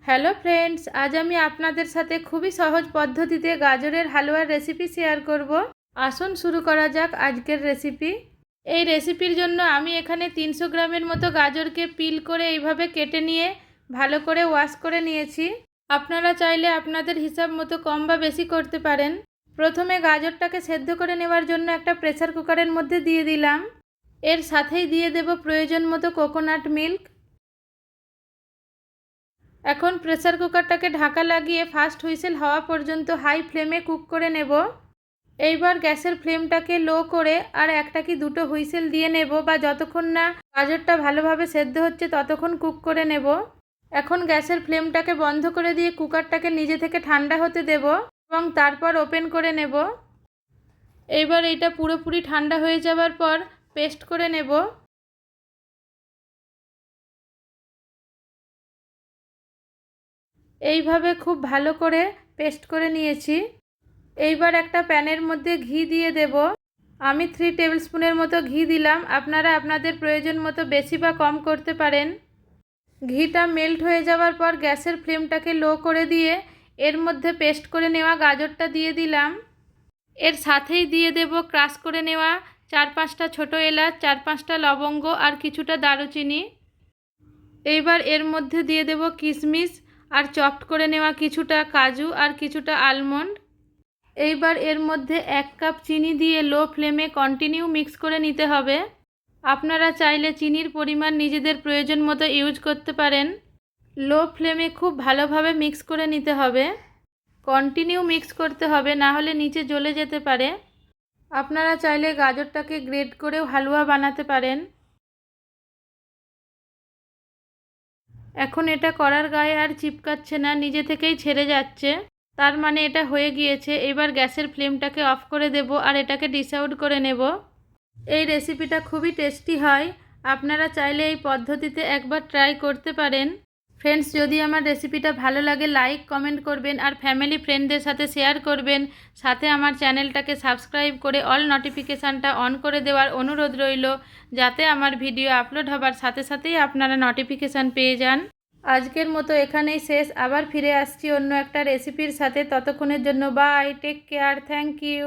Hello friends, আজ আমি আপনাদের সাথে খুবই সহজ পদ্ধতিতে গাজরের হালুয়ার রেসিপি শেয়ার করব। আসুন শুরু করা যাক আজকের রেসিপি। এই রেসিপির জন্য আমি এখানে 300 গ্রামের মতো গাজরকে পিল করে এইভাবে কেটে নিয়ে ভালো করে ওয়াশ করে নিয়েছি। আপনারা চাইলে আপনাদের হিসাব মতো কম বা বেশি করতে পারেন। প্রথমে গাজরটাকে সেদ্ধ করে নেওয়ার জন্য একটা প্রেসার কুকারের মধ্যে দিয়ে দিলাম। এর সাথেই দিয়ে দেব প্রয়োজন মতো কোকোনাট মিল্ক। এখন প্রেসার কুকারটাকে ঢাকা লাগিয়ে ফার্স্ট হুইসেল হওয়া পর্যন্ত হাই ফ্লেমে কুক করে নেব। এইবার গ্যাসের ফ্লেমটাকে লো করে আর একটা কি দুটো হুইসেল দিয়ে নেব, বা যতক্ষণ না গাজরটা ভালোভাবে সেদ্ধ হচ্ছে ততক্ষণ কুক করে নেব। এখন গ্যাসের ফ্লেমটাকে বন্ধ করে দিয়ে কুকারটাকে নিজে থেকে ঠান্ডা হতে দেব এবং তারপর ওপেন করে নেব। এইবার এটা পুরোপুরি ঠান্ডা হয়ে যাওয়ার পর পেস্ট করে নেব। এইভাবে খুব ভালো করে পেস্ট করে নিয়েছি। এইবার একটা প্যানের মধ্যে ঘি দিয়ে দেব। আমি 3 টেবিল স্পুনের মতো ঘি দিলাম। আপনারা আপনাদের প্রয়োজন মতো বেশি বা কম করতে পারেন। ঘিটা মেল্ট হয়ে যাওয়ার পর গ্যাসের ফ্লেমটাকে লো করে দিয়ে এর মধ্যে পেস্ট করে নেওয়া গাজরটা দিয়ে দিলাম। এর সাথেই দিয়ে দেব ক্রাশ করে নেওয়া 4-5টা ছোটো এলাচ, 4-5টা লবঙ্গ আর কিছুটা দারুচিনি। এইবার এর মধ্যে দিয়ে দেব কিশমিশ আর চপড করে নেওয়া কিছুটা কাজু আর কিছুটা আলমন্ড। এইবার এর মধ্যে 1 কাপ চিনি দিয়ে লো ফ্লেমে কন্টিনিউ মিক্স করে নিতে হবে। আপনারা চাইলে চিনির পরিমাণ নিজেদের প্রয়োজন মতো ইউজ করতে পারেন। লো ফ্লেমে খুব ভালোভাবে মিক্স করে নিতে হবে। কন্টিনিউ মিক্স করতে হবে, না হলে নিচে জ্বলে যেতে পারে। আপনারা চাইলে গাজরটাকে গ্রেট করেও হালুয়া বানাতে পারেন। এখন এটা করার গায়ে আর চিপকাচ্ছে না, নিজে থেকেই ছেড়ে যাচ্ছে। তার মানে এটা হয়ে গিয়েছে। এবার গ্যাসের ফ্লেমটাকে অফ করে দেব আর এটাকে ডিশ আউট করে নেব। এই রেসিপিটা খুবই টেস্টি হয়। আপনারা চাইলে এই পদ্ধতিতে একবার ট্রাই করতে পারেন। ফ্রেন্ডস, যদি আমার রেসিপিটা ভালো লাগে লাইক কমেন্ট করবেন আর ফ্যামিলি ফ্রেন্ডদের সাথে শেয়ার করবেন। সাথে আমার চ্যানেলটাকে সাবস্ক্রাইব করে অল নোটিফিকেশানটা অন করে দেওয়ার অনুরোধ রইল, যাতে আমার ভিডিও আপলোড হবার সাথে সাথেই আপনারা নোটিফিকেশান পেয়ে যান। আজকের মতো এখানেই শেষ। আবার ফিরে আসছি অন্য একটা রেসিপির সাথে। ততক্ষণের জন্য bye, take care, thank you.